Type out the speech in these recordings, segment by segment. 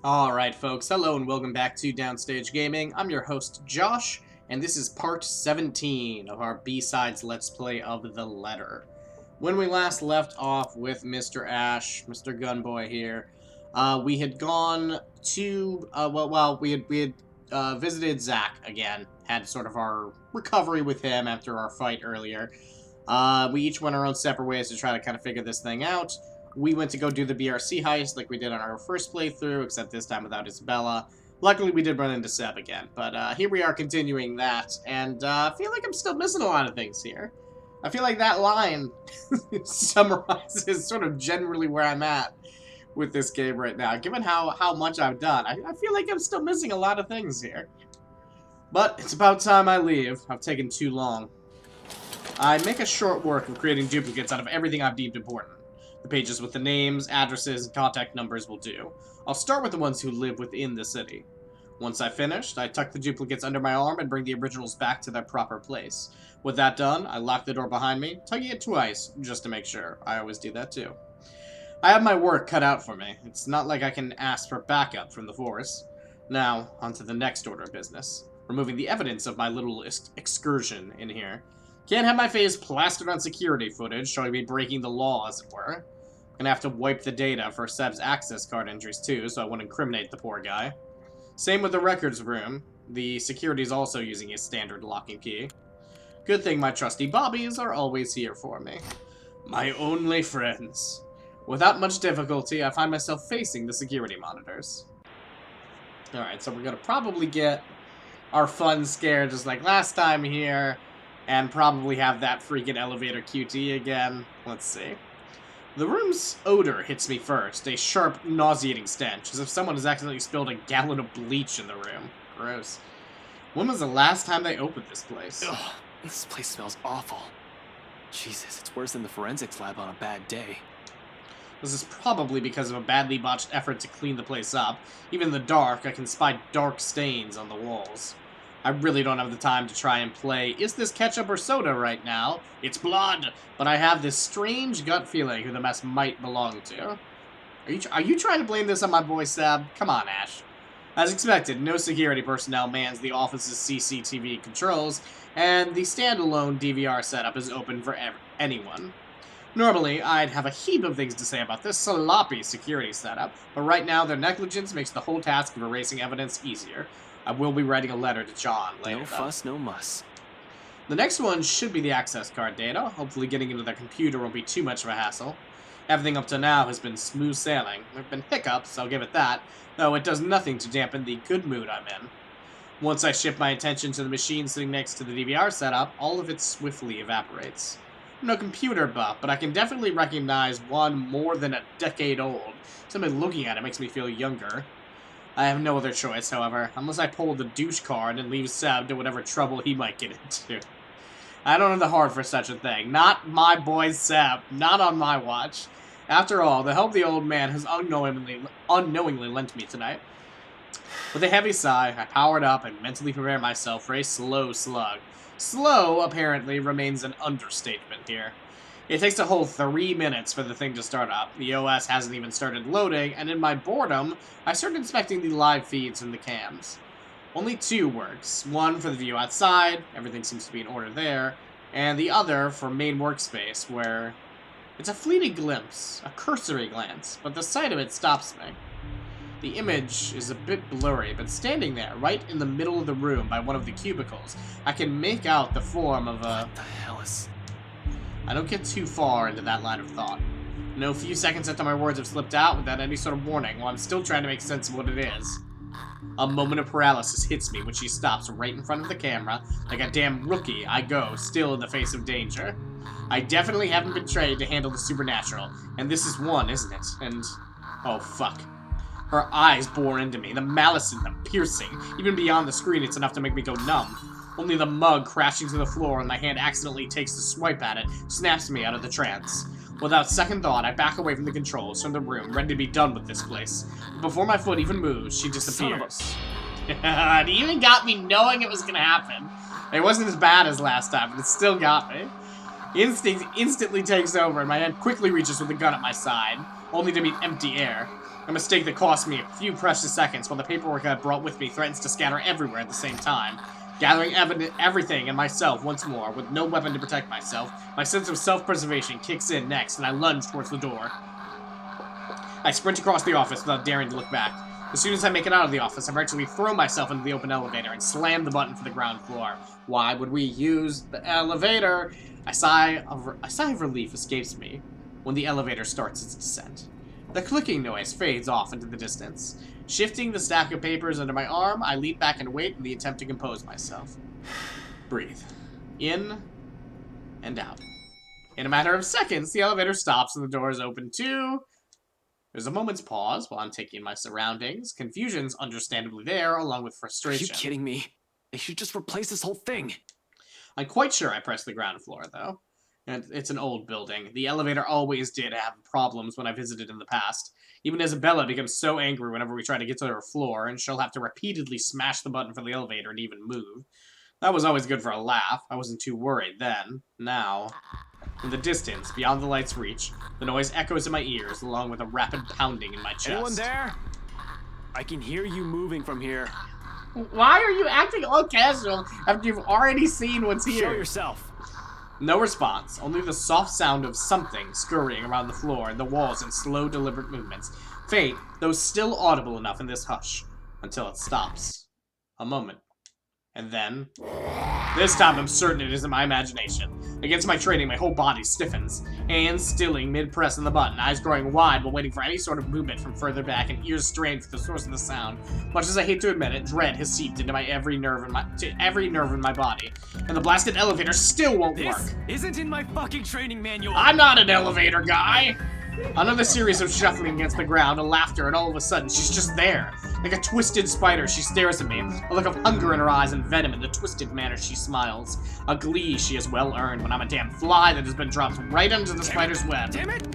Alright folks, hello and welcome back to Downstage Gaming. I'm your host Josh, and this is part 17 of our B-Sides Let's Play of The Letter. When we last left off with Mr. Ash, Mr. Gunboy here, we had gone to, we had visited Zack again, had sort of our recovery with him after our fight earlier. We each went our own separate ways to try to kind of figure this thing out. We went to go do the BRC heist like we did on our first playthrough, except this time without Isabella. Luckily, we did run into Seb again, but here we are continuing that, and I feel like I'm still missing a lot of things here. I feel like that line summarizes sort of generally where I'm at with this game right now. Given how much I've done, I feel like I'm still missing a lot of things here. But it's about time I leave. I've taken too long. I make a short work of creating duplicates out of everything I've deemed important. The pages with the names, addresses, and contact numbers will do. I'll start with the ones who live within the city. Once I've finished, I tuck the duplicates under my arm and bring the originals back to their proper place. With that done, I lock the door behind me, tugging it twice, just to make sure. I always do that too. I have my work cut out for me. It's not like I can ask for backup from the force. Now, on to the next order of business. Removing the evidence of my little excursion in here. Can't have my face plastered on security footage showing me breaking the law, as it were. Gonna have to wipe the data for Seb's access card entries too, so I won't incriminate the poor guy. Same with the records room. The security's also using his standard locking key. Good thing my trusty bobbies are always here for me. My only friends. Without much difficulty, I find myself facing the security monitors. Alright, so we're gonna probably get our fun scare just like last time here, and probably have that freaking elevator QT again. Let's see. The room's odor hits me first, a sharp, nauseating stench, as if someone has accidentally spilled a gallon of bleach in the room. Gross. When was the last time they opened this place? Ugh, this place smells awful. Jesus, it's worse than the forensics lab on a bad day. This is probably because of a badly botched effort to clean the place up. Even in the dark, I can spy dark stains on the walls. I really don't have the time to try and play, is this ketchup or soda right now? It's blood! But I have this strange gut feeling who the mess might belong to. Are you trying to blame this on my boy Seb? Come on, Ash. As expected, no security personnel mans the office's CCTV controls, and the standalone DVR setup is open for anyone. Normally, I'd have a heap of things to say about this sloppy security setup, but right now their negligence makes the whole task of erasing evidence easier. I will be writing a letter to John later. No fuss, no muss. The next one should be the access card data. Hopefully getting into their computer won't be too much of a hassle. Everything up to now has been smooth sailing. There have been hiccups, I'll give it that, though it does nothing to dampen the good mood I'm in. Once I shift my attention to the machine sitting next to the DVR setup, all of it swiftly evaporates. I'm no computer buff, but I can definitely recognize one more than a decade old. Somebody looking at it makes me feel younger. I have no other choice, however, unless I pull the douche card and leave Seb to whatever trouble he might get into. I don't have the heart for such a thing. Not my boy Seb. Not on my watch. After all, the help the old man has unknowingly lent me tonight. With a heavy sigh, I powered up and mentally prepare myself for a slow slug. Slow, apparently, remains an understatement here. It takes a whole 3 minutes for the thing to start up. The OS hasn't even started loading, and in my boredom, I started inspecting the live feeds and the cams. Only two works. One for the view outside, everything seems to be in order there, and the other for main workspace, where it's a fleeting glimpse, a cursory glance, but the sight of it stops me. The image is a bit blurry, but standing there, right in the middle of the room by one of the cubicles, I can make out the form of a... What the hell is... I don't get too far into that line of thought. No few seconds after my words have slipped out without any sort of warning, while I'm still trying to make sense of what it is. A moment of paralysis hits me when she stops right in front of the camera. Like a damn rookie, I go, still in the face of danger. I definitely haven't been trained to handle the supernatural, and this is one, isn't it? And... oh, fuck. Her eyes bore into me, the malice in them piercing. Even beyond the screen, it's enough to make me go numb. Only the mug crashing to the floor and my hand accidentally takes to swipe at it snaps me out of the trance. Without second thought, I back away from the controls, from the room, ready to be done with this place. But before my foot even moves, she disappears. It even got me knowing it was gonna happen. It wasn't as bad as last time, but it still got me. Instinct instantly takes over, and my hand quickly reaches with the gun at my side, only to meet empty air. A mistake that cost me a few precious seconds while the paperwork I brought with me threatens to scatter everywhere at the same time. Gathering everything and myself once more, with no weapon to protect myself, my sense of self-preservation kicks in next, and I lunge towards the door. I sprint across the office without daring to look back. As soon as I make it out of the office, I virtually throw myself into the open elevator and slam the button for the ground floor. Why would we use the elevator? A sigh of relief escapes me when the elevator starts its descent. The clicking noise fades off into the distance. Shifting the stack of papers under my arm, I leap back and wait in the attempt to compose myself. Breathe. In and out. In a matter of seconds, the elevator stops and the doors open too. There's a moment's pause while I'm taking in my surroundings. Confusion's understandably there, along with frustration. Are you kidding me? They should just replace this whole thing. I'm quite sure I pressed the ground floor, though. And it's an old building. The elevator always did have problems when I visited in the past. Even Isabella becomes so angry whenever we try to get to her floor, and she'll have to repeatedly smash the button for the elevator to even move. That was always good for a laugh. I wasn't too worried then. Now, in the distance, beyond the light's reach, the noise echoes in my ears, along with a rapid pounding in my chest. Anyone there? I can hear you moving from here. Why are you acting all casual after you've already seen what's here? Show yourself. No response, only the soft sound of something scurrying around the floor and the walls in slow, deliberate movements. Faint, though still audible enough in this hush, until it stops. A moment. And then... This time I'm certain it isn't my imagination. Against my training, my whole body stiffens. Hands stilling mid-press on the button, eyes growing wide while waiting for any sort of movement from further back, and ears strained for the source of the sound. Much as I hate to admit it, dread has seeped into every nerve in my body. And the blasted elevator still won't work. This isn't in my fucking training manual. I'm not an elevator guy! Another series of shuffling against the ground, and laughter, and all of a sudden, she's just there. Like a twisted spider, she stares at me, a look of hunger in her eyes and venom in the twisted manner she smiles. A glee she has well earned when I'm a damn fly that has been dropped right under the spider's web. Damn it!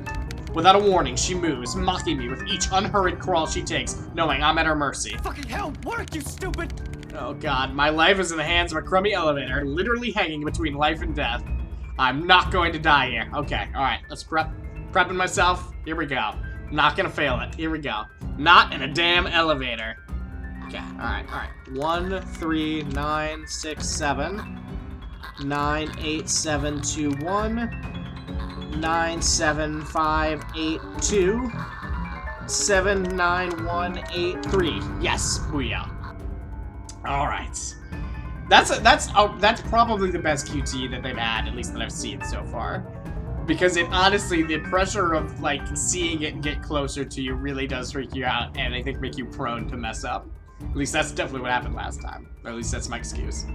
Without a warning, she moves, mocking me with each unhurried crawl she takes, knowing I'm at her mercy. Fucking hell, work, you stupid! Oh god, my life is in the hands of a crummy elevator, literally hanging between life and death. I'm not going to die here. Okay, alright, let's prepping myself. Here we go. Not gonna fail it. Here we go. Not in a damn elevator. Okay, alright. 1, 3, 9, 6, 7. 9, 8, 7, 2, 1. 9, 7, 5, 8, 2. 7, 9, 1, 8, 3. Yes, booyah. Alright. That's probably the best QT that they've had, at least that I've seen so far. Because it honestly, the pressure of like seeing it get closer to you really does freak you out, and I think make you prone to mess up. At least that's definitely what happened last time. Or at least that's my excuse.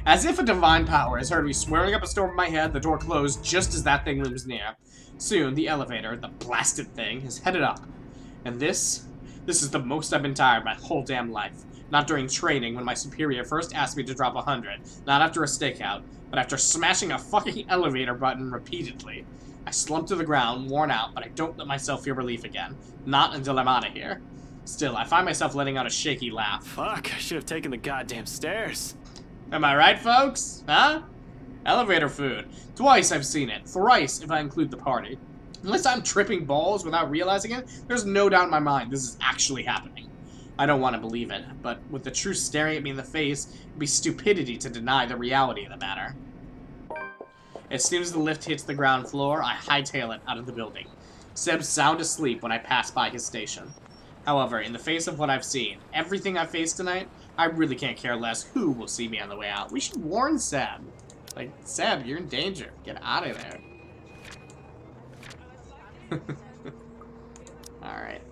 As if a divine power has heard me swearing up a storm in my head, the door closed just as that thing looms near. Soon, the elevator, the blasted thing, is headed up. And this is the most I've been tired my whole damn life. Not during training, when my superior first asked me to drop 100. Not after a stakeout, but after smashing a fucking elevator button repeatedly. I slump to the ground, worn out, but I don't let myself feel relief again. Not until I'm out of here. Still, I find myself letting out a shaky laugh. Fuck, I should have taken the goddamn stairs. Am I right, folks? Huh? Elevator food. Twice I've seen it. Thrice, if I include the party. Unless I'm tripping balls without realizing it, there's no doubt in my mind this is actually happening. I don't want to believe it, but with the truth staring at me in the face, it'd be stupidity to deny the reality of the matter. As soon as the lift hits the ground floor, I hightail it out of the building. Seb's sound asleep when I pass by his station. However, in the face of what I've seen, everything I've faced tonight, I really can't care less who will see me on the way out. We should warn Seb. Like, Seb, you're in danger. Get out of there. Alright.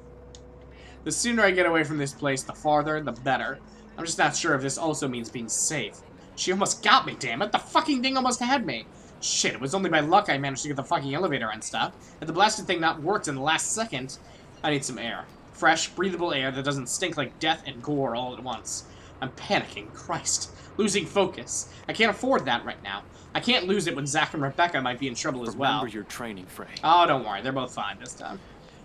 The sooner I get away from this place, the farther, the better. I'm just not sure if this also means being safe. She almost got me, damn it! The fucking thing almost had me! Shit, it was only by luck I managed to get the fucking elevator unstuck. Had the blasted thing not worked in the last second, I need some air. Fresh, breathable air that doesn't stink like death and gore all at once. I'm panicking, Christ. Losing focus. I can't afford that right now. I can't lose it when Zach and Rebecca might be in trouble as well. Remember your training, Frey. Oh, don't worry, they're both fine this time.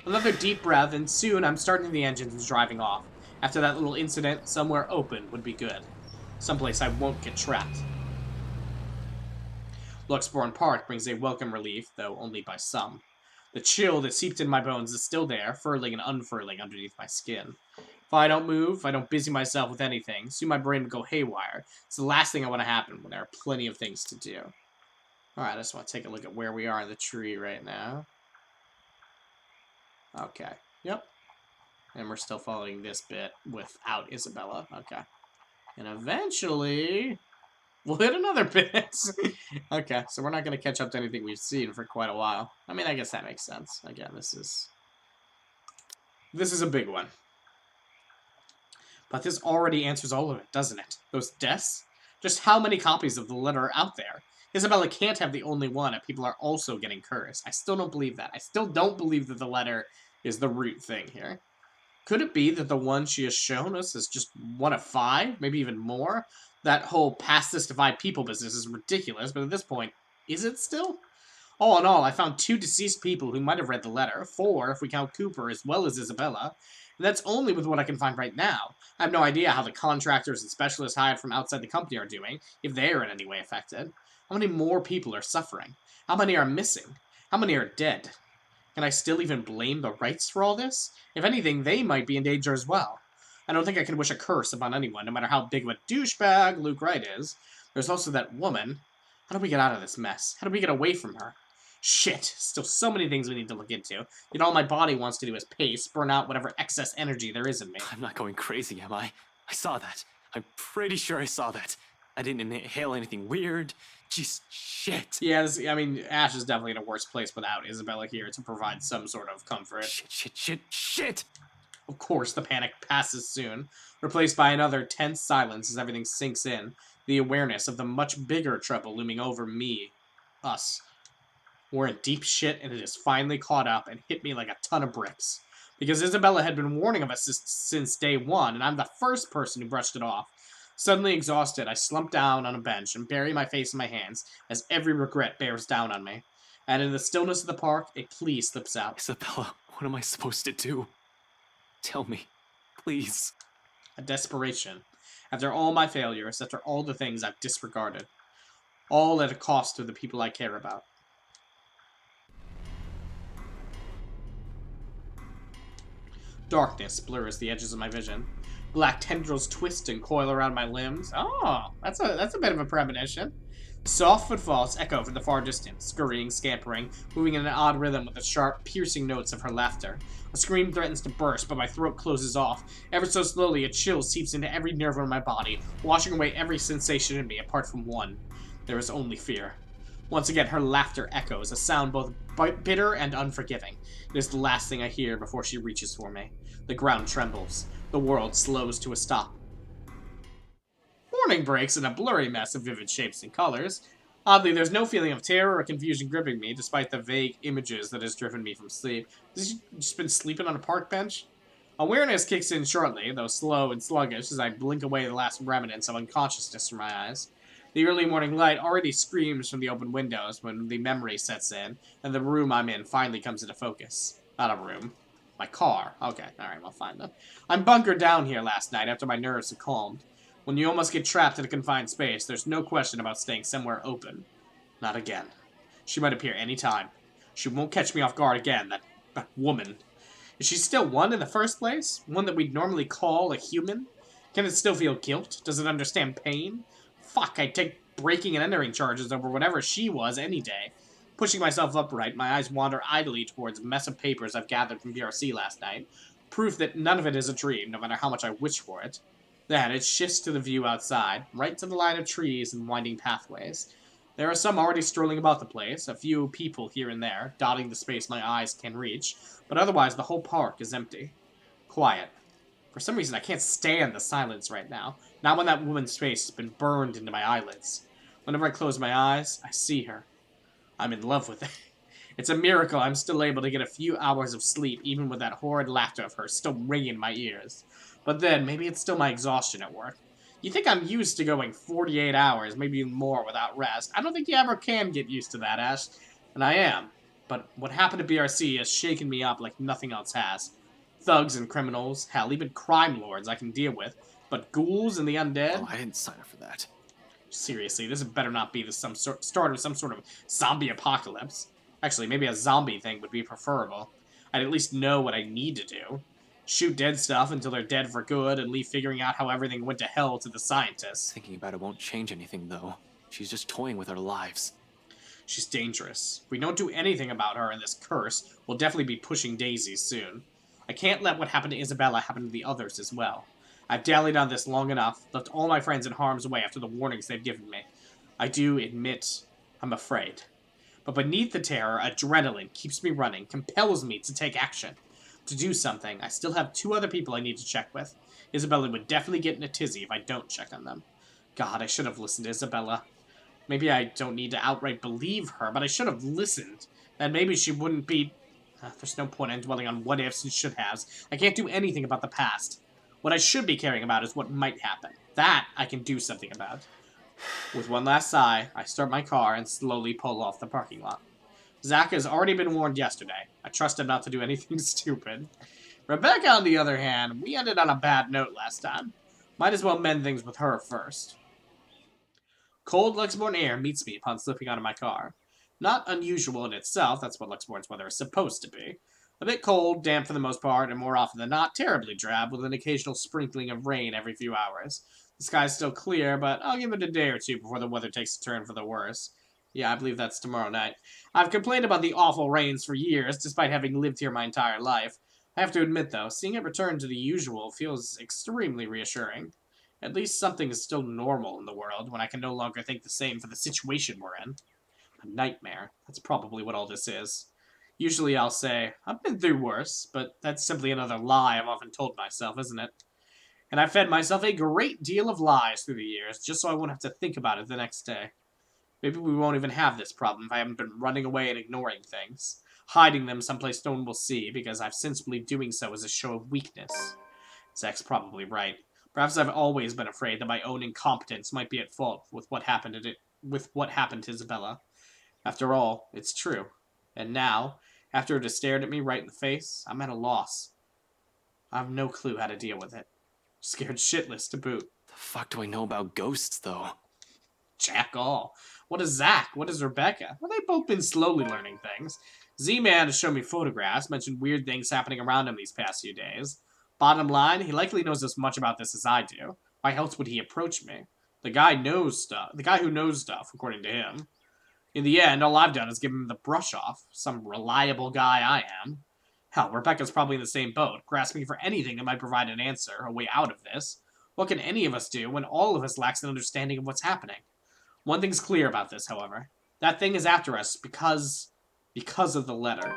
Another deep breath, and soon I'm starting the engines and driving off. After that little incident, somewhere open would be good. Someplace I won't get trapped. Luxborn Park brings a welcome relief, though only by some. The chill that seeped in my bones is still there, furling and unfurling underneath my skin. If I don't move, if I don't busy myself with anything, soon my brain will go haywire. It's the last thing I want to happen when there are plenty of things to do. Alright, I just want to take a look at where we are in the tree right now. Okay. Yep. And we're still following this bit without Isabella. Okay. And eventually, we'll hit another bit. Okay, so we're not going to catch up to anything we've seen for quite a while. I mean, I guess that makes sense. Again, this is a big one. But this already answers all of it, doesn't it? Those deaths? Just how many copies of the letter are out there? Isabella can't have the only one if people are also getting cursed. I still don't believe that. I still don't believe that the letter is the root thing here. Could it be that the one she has shown us is just one of 5? Maybe even more? That whole pass this to 5 people business is ridiculous, but at this point, is it still? All in all, I found 2 deceased people who might have read the letter, 4 if we count Cooper as well as Isabella, and that's only with what I can find right now. I have no idea how the contractors and specialists hired from outside the company are doing, if they are in any way affected. How many more people are suffering? How many are missing? How many are dead? Can I still even blame the Wrights for all this? If anything, they might be in danger as well. I don't think I can wish a curse upon anyone, no matter how big of a douchebag Luke Wright is. There's also that woman. How do we get out of this mess? How do we get away from her? Shit, still so many things we need to look into. Yet all my body wants to do is pace, burn out whatever excess energy there is in me. I'm not going crazy, am I? I saw that. I'm pretty sure I saw that. I didn't inhale anything weird. Just shit. Yeah, I mean, Ash is definitely in a worse place without Isabella here to provide some sort of comfort. Shit. Of course, the panic passes soon, replaced by another tense silence as everything sinks in, the awareness of the much bigger trouble looming over me, us. We're in deep shit, and it has finally caught up and hit me like a ton of bricks. Because Isabella had been warning of us since day 1, and I'm the first person who brushed it off. Suddenly exhausted, I slump down on a bench and bury my face in my hands as every regret bears down on me. And in the stillness of the park, a plea slips out. Isabella, what am I supposed to do? Tell me, please. A desperation. After all my failures, after all the things I've disregarded. All at a cost to the people I care about. Darkness blurs the edges of my vision. Black tendrils twist and coil around my limbs. Oh, that's a bit of a premonition. Soft footfalls echo from the far distance, scurrying, scampering, moving in an odd rhythm with the sharp, piercing notes of her laughter. A scream threatens to burst, but my throat closes off. Ever so slowly, a chill seeps into every nerve in my body, washing away every sensation in me apart from one. There is only fear. Once again, her laughter echoes, a sound both bitter and unforgiving. It is the last thing I hear before she reaches for me. The ground trembles. The world slows to a stop. Morning breaks in a blurry mess of vivid shapes and colors. Oddly, there's no feeling of terror or confusion gripping me, despite the vague images that has driven me from sleep. Has she just been sleeping on a park bench? Awareness kicks in shortly, though slow and sluggish, as I blink away the last remnants of unconsciousness from my eyes. The early morning light already screams from the open windows when the memory sets in, and the room I'm in finally comes into focus. Not a room. My car. Okay, alright, I'll find it. I'm bunkered down here last night after my nerves had calmed. When you almost get trapped in a confined space, there's no question about staying somewhere open. Not again. She might appear any time. She won't catch me off guard again, that woman. Is she still one in the first place? One that we'd normally call a human? Can it still feel guilt? Does it understand pain? Fuck, I'd take breaking and entering charges over whatever she was any day. Pushing myself upright, my eyes wander idly towards a mess of papers I've gathered from BRC last night. Proof that none of it is a dream, no matter how much I wish for it. Then it shifts to the view outside, right to the line of trees and winding pathways. There are some already strolling about the place, a few people here and there, dotting the space my eyes can reach, but otherwise the whole park is empty. Quiet. For some reason I can't stand the silence right now, not when that woman's face has been burned into my eyelids. Whenever I close my eyes, I see her. I'm in love with it. It's a miracle I'm still able to get a few hours of sleep, even with that horrid laughter of hers still ringing in my ears. But then, maybe it's still my exhaustion at work. You think I'm used to going 48 hours, maybe even more, without rest. I don't think you ever can get used to that, Ash. And I am. But what happened to BRC has shaken me up like nothing else has. Thugs and criminals, hell, even crime lords I can deal with. But ghouls and the undead? Oh, I didn't sign up for that. Seriously, this better not be the start of some sort of zombie apocalypse. Actually, maybe a zombie thing would be preferable. I'd at least know what I need to do. Shoot dead stuff until they're dead for good and leave figuring out how everything went to hell to the scientists. Thinking about it won't change anything, though. She's just toying with our lives. She's dangerous. If we don't do anything about her and this curse, we'll definitely be pushing daisies soon. I can't let what happened to Isabella happen to the others as well. I've dallied on this long enough, left all my friends in harm's way after the warnings they've given me. I do admit I'm afraid. But beneath the terror, adrenaline keeps me running, compels me to take action. To do something, I still have 2 other people I need to check with. Isabella would definitely get in a tizzy if I don't check on them. God, I should have listened to Isabella. Maybe I don't need to outright believe her, but I should have listened. Then maybe she wouldn't be... there's no point in dwelling on what-ifs and should-haves. I can't do anything about the past. What I should be caring about is what might happen. That I can do something about. With one last sigh, I start my car and slowly pull off the parking lot. Zach has already been warned yesterday. I trust him not to do anything stupid. Rebecca, on the other hand, we ended on a bad note last time. Might as well mend things with her first. Cold Luxembourg air meets me upon slipping out of my car. Not unusual in itself, that's what Luxembourg's weather is supposed to be. A bit cold, damp for the most part, and more often than not, terribly drab, with an occasional sprinkling of rain every few hours. The sky's still clear, but I'll give it a day or two before the weather takes a turn for the worse. Yeah, I believe that's tomorrow night. I've complained about the awful rains for years, despite having lived here my entire life. I have to admit, though, seeing it return to the usual feels extremely reassuring. At least something is still normal in the world when I can no longer think the same for the situation we're in. A nightmare. That's probably what all this is. Usually I'll say, I've been through worse, but that's simply another lie I've often told myself, isn't it? And I've fed myself a great deal of lies through the years, just so I won't have to think about it the next day. Maybe we won't even have this problem if I haven't been running away and ignoring things, hiding them someplace no one will see, because I've since believed doing so is a show of weakness. Zach's probably right. Perhaps I've always been afraid that my own incompetence might be at fault with what happened to Isabella. After all, it's true. And now, after it has stared at me right in the face, I'm at a loss. I have no clue how to deal with it. Scared shitless to boot. The fuck do I know about ghosts, though? Jack all. What is Zach? What is Rebecca? Well, they've both been slowly learning things. Z-Man has shown me photographs, mentioned weird things happening around him these past few days. Bottom line, he likely knows as much about this as I do. Why else would he approach me? The guy knows stuff. The guy who knows stuff, according to him. In the end, all I've done is give him the brush off. Some reliable guy I am. Hell, Rebecca's probably in the same boat, grasping for anything that might provide an answer, a way out of this. What can any of us do when all of us lacks an understanding of what's happening? One thing's clear about this, however. That thing is after us because of the letter.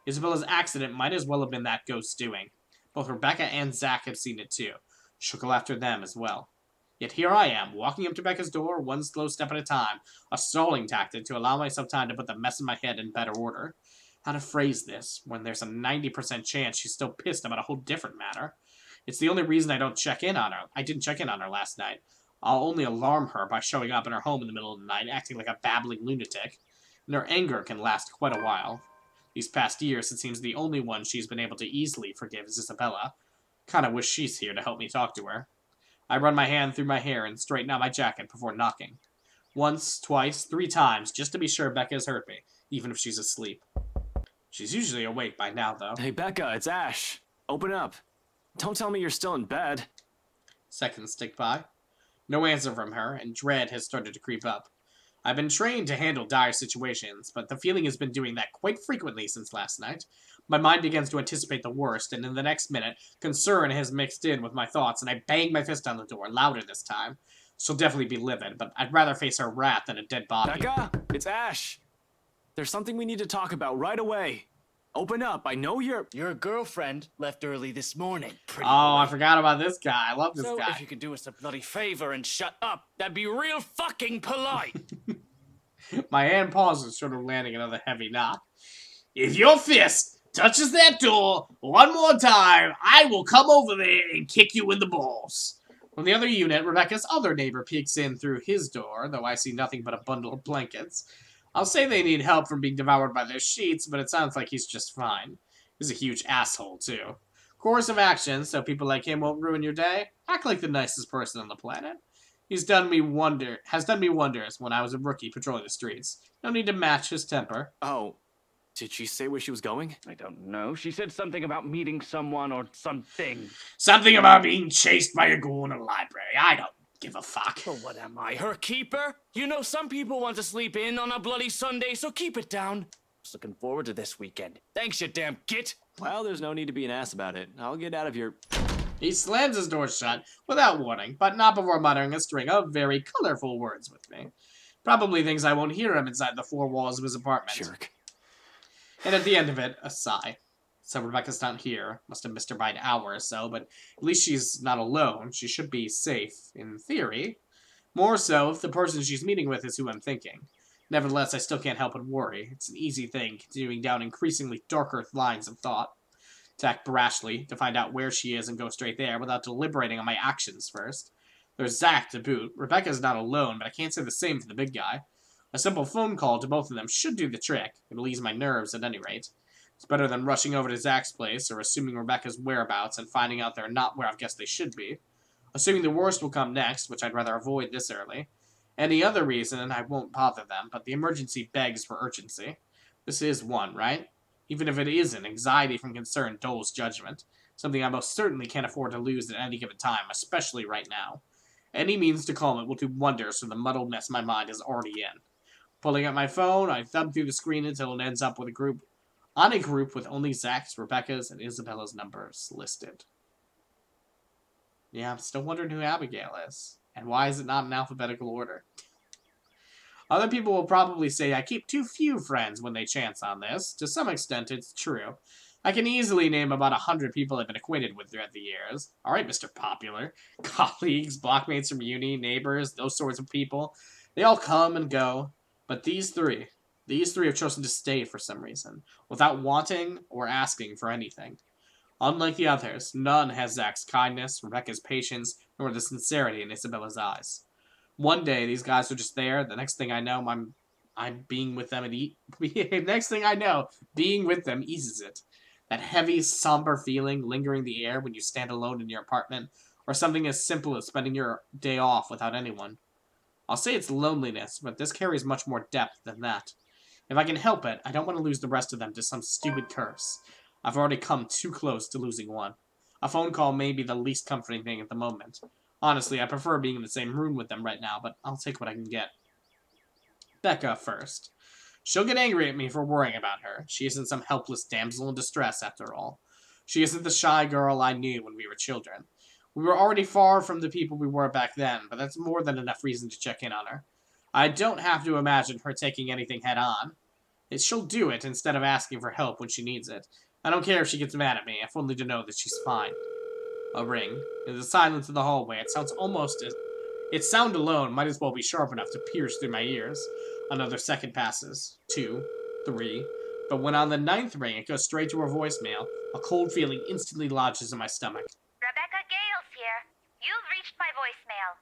Isabella's accident might as well have been that ghost doing. Both Rebecca and Zach have seen it too. She'll go after them as well. Yet here I am, walking up to Becca's door, one slow step at a time, a stalling tactic to allow myself time to put the mess in my head in better order. How to phrase this, when there's a 90% chance she's still pissed about a whole different matter. It's the only reason I didn't check in on her last night. I'll only alarm her by showing up in her home in the middle of the night, acting like a babbling lunatic. And her anger can last quite a while. These past years, it seems the only one she's been able to easily forgive is Isabella. Kinda wish she's here to help me talk to her. I run my hand through my hair and straighten out my jacket before knocking. Once, twice, 3 times, just to be sure Becca has heard me, even if she's asleep. She's usually awake by now, though. Hey, Becca, it's Ash. Open up. Don't tell me you're still in bed. Seconds tick by. No answer from her, and dread has started to creep up. I've been trained to handle dire situations, but the feeling has been doing that quite frequently since last night. My mind begins to anticipate the worst, and in the next minute, concern has mixed in with my thoughts, and I bang my fist on the door, louder this time. She'll definitely be livid, but I'd rather face her wrath than a dead body. Becca, it's Ash. There's something we need to talk about right away. Open up, I know you're... Your girlfriend left early this morning. Oh, I forgot about this guy. I love this So guy. if you could do us a bloody favor and shut up, that'd be real fucking polite. My hand pauses, short of landing another heavy knock. If your fist touches that door one more time, I will come over there and kick you in the balls. From the other unit, Rebecca's other neighbor peeks in through his door, though I see nothing but a bundle of blankets. I'll say they need help from being devoured by their sheets, but it sounds like he's just fine. He's a huge asshole, too. Course of action, so people like him won't ruin your day. Act like the nicest person on the planet. Has done me wonders when I was a rookie patrolling the streets. No need to match his temper. Oh, Did she say where she was going? I don't know. She said something about meeting someone or something. Something about being chased by a ghoul in a library. I don't give a fuck. Well, what am I, her keeper? You know, some people want to sleep in on a bloody Sunday, so keep it down. Just looking forward to this weekend. Thanks, you damn git. Well, there's no need to be an ass about it. I'll get out of here. He slams his door shut without warning, but not before muttering a string of very colorful words with me. Probably thinks I won't hear him inside the four walls of his apartment. Jerk. And at the end of it, a sigh. So Rebecca's not here. Must have missed her by an hour or so, but at least she's not alone. She should be safe, in theory. More so if the person she's meeting with is who I'm thinking. Nevertheless, I still can't help but worry. It's an easy thing, continuing down increasingly darker lines of thought. To act brashly, to find out where she is and go straight there, without deliberating on my actions first. There's Zach to boot. Rebecca's not alone, but I can't say the same for the big guy. A simple phone call to both of them should do the trick. It'll ease my nerves at any rate. It's better than rushing over to Zach's place, or assuming Rebecca's whereabouts and finding out they're not where I've guessed they should be. Assuming the worst will come next, which I'd rather avoid this early. Any other reason, I won't bother them, but the emergency begs for urgency. This is one, right? Even if it isn't, anxiety from concern dulls judgment. Something I most certainly can't afford to lose at any given time, especially right now. Any means to calm it will do wonders for the muddled mess my mind is already in. Pulling up my phone, I thumb through the screen until it ends up with a group with only Zach's, Rebecca's, and Isabella's numbers listed. Yeah, I'm still wondering who Abigail is. And why is it not in alphabetical order? Other people will probably say I keep too few friends when they chance on this. To some extent, it's true. I can easily name about 100 people I've been acquainted with throughout the years. Alright, Mr. Popular. Colleagues, blockmates from uni, neighbors, those sorts of people. They all come and go. But these three have chosen to stay for some reason, without wanting or asking for anything. Unlike the others, none has Zach's kindness, Rebecca's patience, nor the sincerity in Isabella's eyes. One day, these guys are just there. The next thing I know, I'm being with them and next thing I know, being with them eases it. That heavy, somber feeling lingering the air when you stand alone in your apartment, or something as simple as spending your day off without anyone. I'll say it's loneliness, but this carries much more depth than that. If I can help it, I don't want to lose the rest of them to some stupid curse. I've already come too close to losing one. A phone call may be the least comforting thing at the moment. Honestly, I prefer being in the same room with them right now, but I'll take what I can get. Becca first. She'll get angry at me for worrying about her. She isn't some helpless damsel in distress, after all. She isn't the shy girl I knew when we were children. We were already far from the people we were back then, but that's more than enough reason to check in on her. I don't have to imagine her taking anything head-on. She'll do it instead of asking for help when she needs it. I don't care if she gets mad at me, if only to know that she's fine. A ring. In the silence of the hallway, it sounds almost as... Its sound alone might as well be sharp enough to pierce through my ears. Another second passes. 2, 3. But when on the 9th ring, it goes straight to her voicemail. A cold feeling instantly lodges in my stomach. Rebecca Gales here. You've reached my voicemail.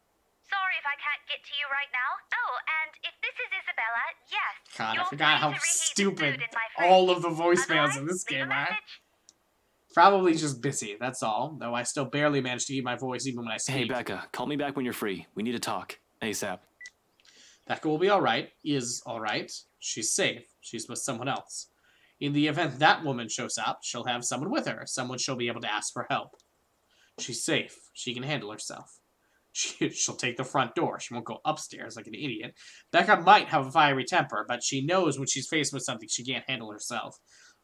Sorry if I can't get to you right now. Oh, and if this is Isabella, yes. God, I you'll forgot need how to reheat the stupid food in my fridge. all of the voicemails Otherwise, in this leave a game are. message. Probably just busy, that's all. Though I still barely manage to keep my voice even when I speak. Hey, Becca, call me back when you're free. We need to talk. ASAP. Becca will be alright. Is alright. She's safe. She's with someone else. In the event that woman shows up, she'll have someone with her. Someone she'll be able to ask for help. She's safe. She can handle herself. She'll take the front door. She won't go upstairs like an idiot. Becca might have a fiery temper, but she knows when she's faced with something she can't handle herself.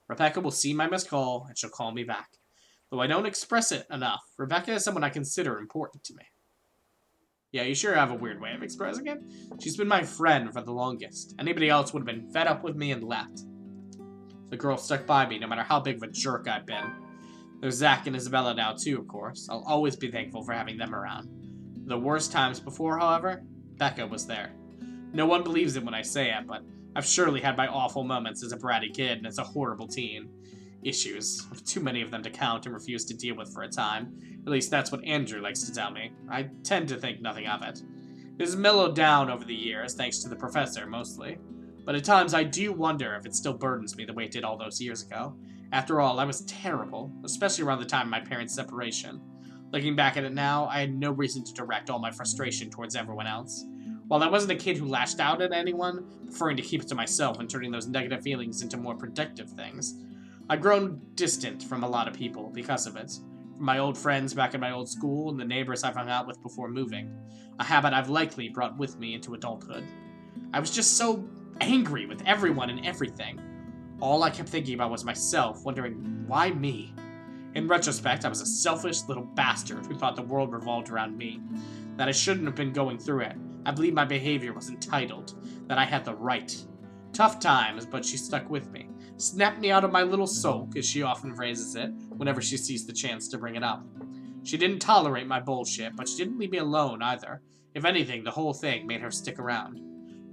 Rebecca will see my missed call, and she'll call me back. Though I don't express it enough, Rebecca is someone I consider important to me. Yeah, you sure have a weird way of expressing it. She's been my friend for the longest. Anybody else would have been fed up with me and left. The girl stuck by me no matter how big of a jerk I've been. There's Zach and Isabella now too, of course. I'll always be thankful for having them around. The worst times before, however, Becca was there. No one believes it when I say it, but I've surely had my awful moments as a bratty kid and as a horrible teen. Issues. Too many of them to count and refuse to deal with for a time. At least that's what Andrew likes to tell me. I tend to think nothing of it. It has mellowed down over the years, thanks to the professor, mostly. But at times I do wonder if it still burdens me the way it did all those years ago. After all, I was terrible, especially around the time of my parents' separation. Looking back at it now, I had no reason to direct all my frustration towards everyone else. While I wasn't a kid who lashed out at anyone, preferring to keep it to myself and turning those negative feelings into more productive things, I've grown distant from a lot of people because of it. From my old friends back at my old school and the neighbors I've hung out with before moving, a habit I've likely brought with me into adulthood. I was just so angry with everyone and everything. All I kept thinking about was myself, wondering, why me? In retrospect, I was a selfish little bastard who thought the world revolved around me, that I shouldn't have been going through it. I believed my behavior was entitled, that I had the right. Tough times, but she stuck with me. Snapped me out of my little sulk, as she often phrases it, whenever she sees the chance to bring it up. She didn't tolerate my bullshit, but she didn't leave me alone either. If anything, the whole thing made her stick around.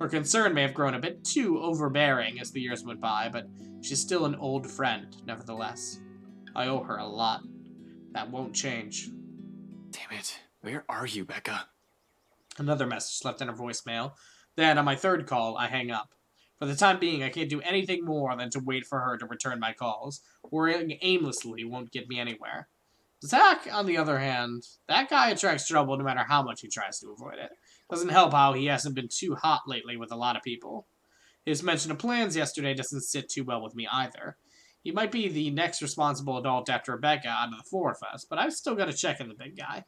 Her concern may have grown a bit too overbearing as the years went by, but she's still an old friend, nevertheless. I owe her a lot. That won't change. Damn it. Where are you, Becca? Another message left in her voicemail. Then, on my third call, I hang up. For the time being, I can't do anything more than to wait for her to return my calls. Worrying aimlessly won't get me anywhere. Zach, on the other hand, that guy attracts trouble no matter how much he tries to avoid it. Doesn't help how he hasn't been too hot lately with a lot of people. His mention of plans yesterday doesn't sit too well with me either. He might be the next responsible adult after Rebecca out of the four of us, but I've still got to check in the big guy.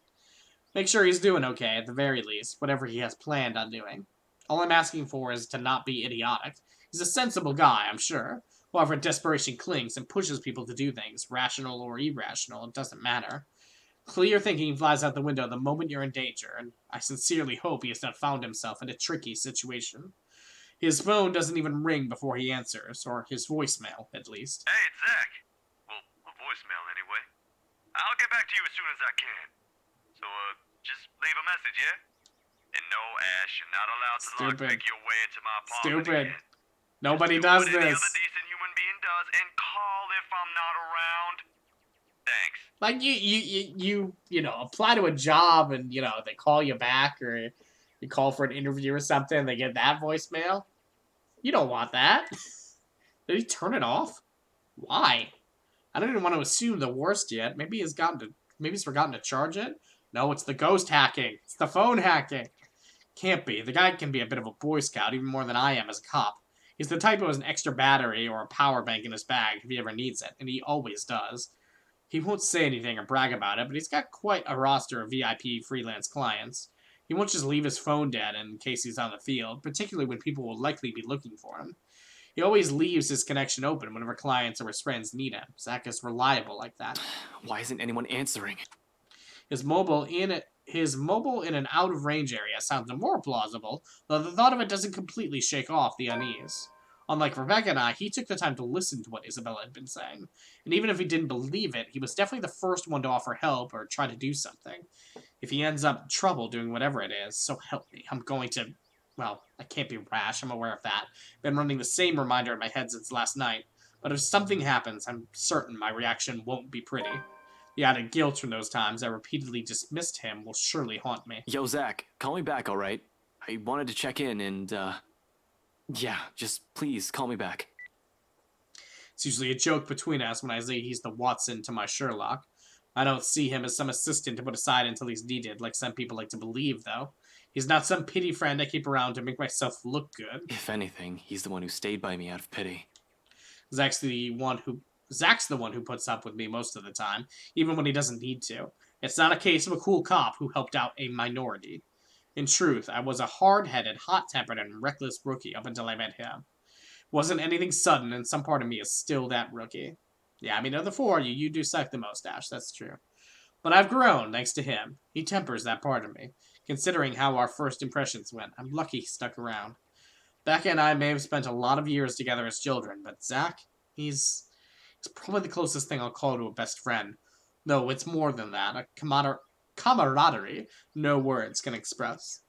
Make sure he's doing okay, at the very least, whatever he has planned on doing. All I'm asking for is to not be idiotic. He's a sensible guy, I'm sure. However, desperation clings and pushes people to do things, rational or irrational, it doesn't matter. Clear thinking flies out the window the moment you're in danger, and I sincerely hope he has not found himself in a tricky situation. His phone doesn't even ring before he answers, or his voicemail, at least. Hey, it's Zach. Well, a voicemail anyway. I'll get back to you as soon as I can. So, just leave a message, yeah? And no, Ash, you're not allowed to lockpick your way into my apartment again. Nobody Do does what any this. other decent human being does, and call if I'm not around. Thanks. Like, you know, apply to a job and, you know, they call you back or you call for an interview or something and they get that voicemail. You don't want that. Did he turn it off? Why? I don't even want to assume the worst yet. Maybe he's forgotten to charge it. No, it's the ghost hacking. It's the phone hacking. Can't be. The guy can be a bit of a Boy Scout, even more than I am as a cop. He's the type who has an extra battery or a power bank in his bag if he ever needs it, and he always does. He won't say anything or brag about it, but he's got quite a roster of VIP freelance clients. He won't just leave his phone dead in case he's on the field, particularly when people will likely be looking for him. He always leaves his connection open whenever clients or his friends need him. Zach is reliable like that. Why isn't anyone answering? His mobile in an out-of-range area sounds more plausible, though the thought of it doesn't completely shake off the unease. Unlike Rebecca and I, he took the time to listen to what Isabella had been saying, and even if he didn't believe it, he was definitely the first one to offer help or try to do something. If he ends up in trouble doing whatever it is, so help me, I'm going to... Well, I can't be rash, I'm aware of that. Been running the same reminder in my head since last night, but if something happens, I'm certain my reaction won't be pretty. The added guilt from those times I repeatedly dismissed him will surely haunt me. Yo, Zach, call me back, alright? I wanted to check in and, yeah, just please call me back. It's usually a joke between us when I say he's the Watson to my Sherlock. I don't see him as some assistant to put aside until he's needed, like some people like to believe, though. He's not some pity friend I keep around to make myself look good. If anything, he's the one who stayed by me out of pity. Zach's the one who puts up with me most of the time, even when he doesn't need to. It's not a case of a cool cop who helped out a minority. In truth, I was a hard-headed, hot-tempered, and reckless rookie up until I met him. Wasn't anything sudden, and some part of me is still that rookie. Yeah, I mean, of the four of you, you do suck the most, Ash, that's true. But I've grown, thanks to him. He tempers that part of me. Considering how our first impressions went, I'm lucky he stuck around. Becca and I may have spent a lot of years together as children, but Zach, he's probably the closest thing I'll call to a best friend. No, it's more than that, a camaraderie no words can express.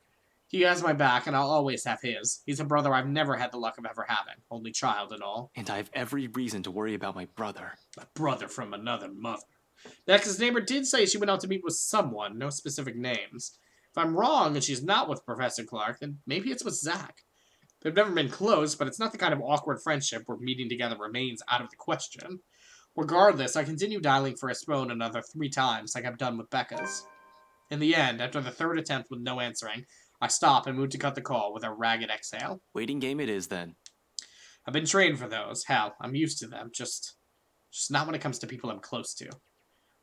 He has my back, and I'll always have his. He's a brother I've never had the luck of ever having, only child and all. And I have every reason to worry about my brother. A brother from another mother. Becca's neighbor did say she went out to meet with someone, no specific names. If I'm wrong and she's not with Professor Clark, then maybe it's with Zach. They've never been close, but it's not the kind of awkward friendship where meeting together remains out of the question. Regardless, I continue dialing for his phone another 3 times like I've done with Becca's. In the end, after the third attempt with no answering, I stop and move to cut the call with a ragged exhale. Waiting game it is then. I've been trained for those. Hell, I'm used to them. Just not when it comes to people I'm close to.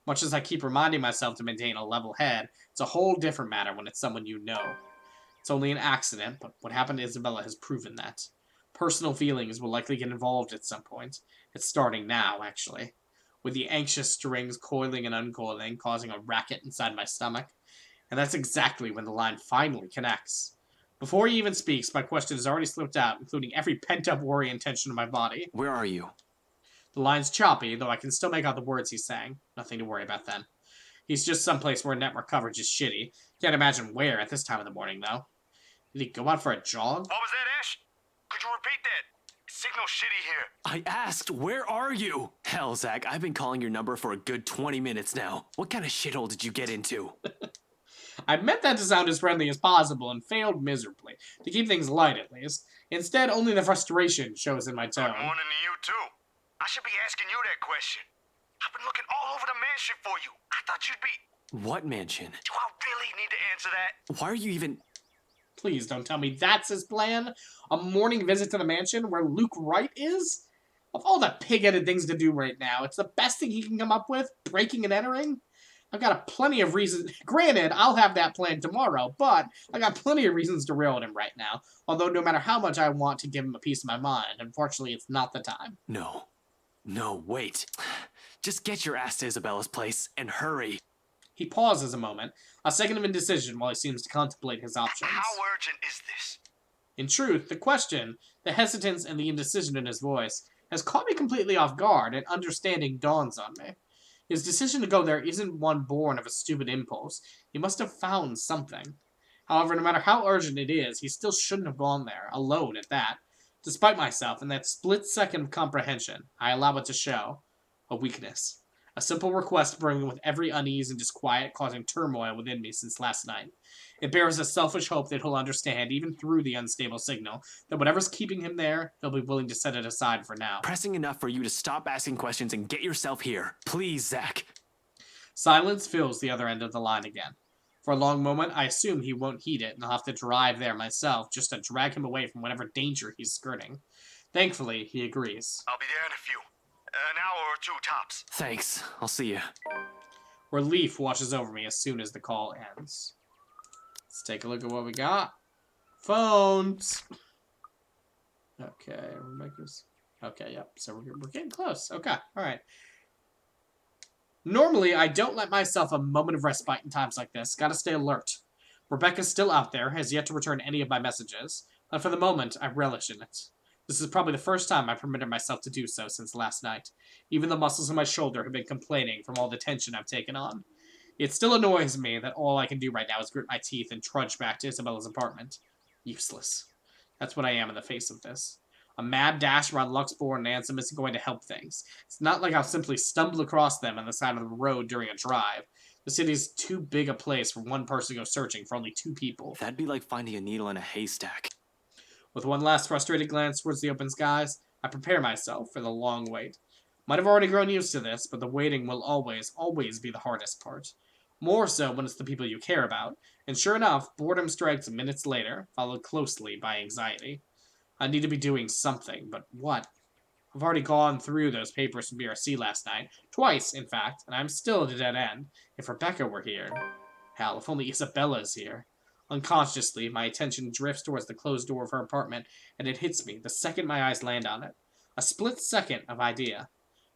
Much as I keep reminding myself to maintain a level head, it's a whole different matter when it's someone you know. It's only an accident, but what happened to Isabella has proven that. Personal feelings will likely get involved at some point. It's starting now, actually. With the anxious strings coiling and uncoiling, causing a racket inside my stomach. And that's exactly when the line finally connects. Before he even speaks, my question has already slipped out, including every pent-up worry and tension in my body. Where are you? The line's choppy, though I can still make out the words he's saying. Nothing to worry about then. He's just someplace where network coverage is shitty. Can't imagine where at this time of the morning, though. Did he go out for a jog? What was that, Ash? Could you repeat that? Signal shitty here. I asked, where are you? Hell, Zach, I've been calling your number for a good 20 minutes now. What kind of shithole did you get into? I meant that to sound as friendly as possible and failed miserably. To keep things light, at least. Instead, only the frustration shows in my tone. Good morning to you, too. I should be asking you that question. I've been looking all over the mansion for you. I thought you'd be... What mansion? Do I really need to answer that? Why are you even... Please don't tell me that's his plan? A morning visit to the mansion where Luke Wright is? Of all the pig-headed things to do right now, it's the best thing he can come up with, breaking and entering? I've got plenty of reasons. Granted, I'll have that plan tomorrow, but I got plenty of reasons to rail at him right now. Although no matter how much I want to give him a piece of my mind, unfortunately it's not the time. No. No, wait. Just get your ass to Isabella's place and hurry. He pauses a moment, a second of indecision while he seems to contemplate his options. How urgent is this? In truth, the question, the hesitance, and the indecision in his voice has caught me completely off guard, and understanding dawns on me. His decision to go there isn't one born of a stupid impulse. He must have found something. However, no matter how urgent it is, he still shouldn't have gone there, alone at that. Despite myself, in that split second of comprehension, I allow it to show a weakness. A simple request brimming with every unease and disquiet causing turmoil within me since last night. It bears a selfish hope that he'll understand, even through the unstable signal, that whatever's keeping him there, he'll be willing to set it aside for now. Pressing enough for you to stop asking questions and get yourself here. Please, Zach. Silence fills the other end of the line again. For a long moment, I assume he won't heed it, and I'll have to drive there myself just to drag him away from whatever danger he's skirting. Thankfully, he agrees. I'll be there in a few. An hour or two tops. Thanks. I'll see you. Relief washes over me as soon as the call ends. Let's take a look at what we got. Phones. Okay, Rebecca's. Okay, yep. So we're getting close. Okay, all right. Normally, I don't let myself a moment of respite in times like this. Gotta stay alert. Rebecca's still out there, has yet to return any of my messages, but for the moment, I relish in it. This is probably the first time I've permitted myself to do so since last night. Even the muscles in my shoulder have been complaining from all the tension I've taken on. It still annoys me that all I can do right now is grit my teeth and trudge back to Isabella's apartment. Useless. That's what I am in the face of this. A mad dash around Luxembourg and Ansem isn't going to help things. It's not like I'll simply stumble across them on the side of the road during a drive. The city's too big a place for one person to go searching for only two people. That'd be like finding a needle in a haystack. With one last frustrated glance towards the open skies, I prepare myself for the long wait. Might have already grown used to this, but the waiting will always be the hardest part. More so when it's the people you care about, and sure enough, boredom strikes minutes later, followed closely by anxiety. I need to be doing something, but what? I've already gone through those papers from BRC last night, twice, in fact, and I'm still at a dead end. If Rebecca were here... Hell, if only Isabella's here. Unconsciously, my attention drifts towards the closed door of her apartment, and it hits me the second my eyes land on it. A split second of idea.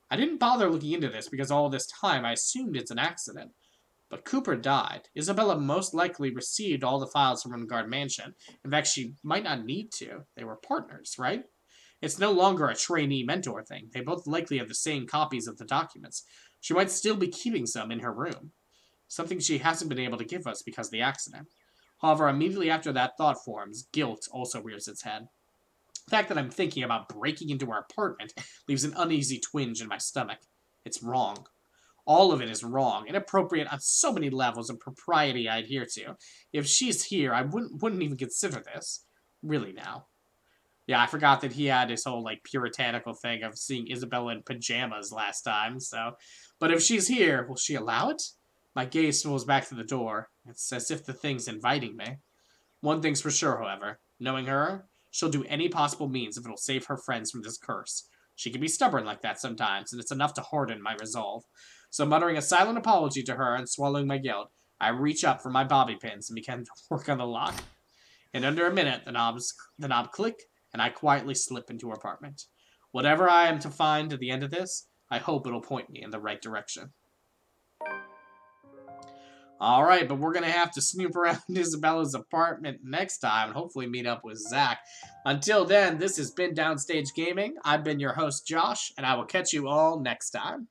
I didn't bother looking into this because all this time I assumed it's an accident. But Cooper died. Isabella most likely received all the files from Renegade Mansion. In fact, she might not need to. They were partners, right? It's no longer a trainee-mentor thing. They both likely have the same copies of the documents. She might still be keeping some in her room. Something she hasn't been able to give us because of the accident. However, immediately after that thought forms, guilt also rears its head. The fact that I'm thinking about breaking into her apartment leaves an uneasy twinge in my stomach. It's wrong. All of it is wrong, inappropriate on so many levels of propriety I adhere to. If she's here, I wouldn't even consider this. Really now. Yeah, I forgot that he had his whole, puritanical thing of seeing Isabella in pajamas last time, so... But if she's here, will she allow it? My gaze swivels back to the door. It's as if the thing's inviting me. One thing's for sure, however. Knowing her, she'll do any possible means if it'll save her friends from this curse. She can be stubborn like that sometimes, and it's enough to harden my resolve. So muttering a silent apology to her and swallowing my guilt, I reach up for my bobby pins and begin to work on the lock. In under a minute, the knob click, and I quietly slip into her apartment. Whatever I am to find at the end of this, I hope it'll point me in the right direction. Alright, but we're going to have to snoop around Isabella's apartment next time and hopefully meet up with Zach. Until then, this has been Downstage Gaming. I've been your host, Josh, and I will catch you all next time.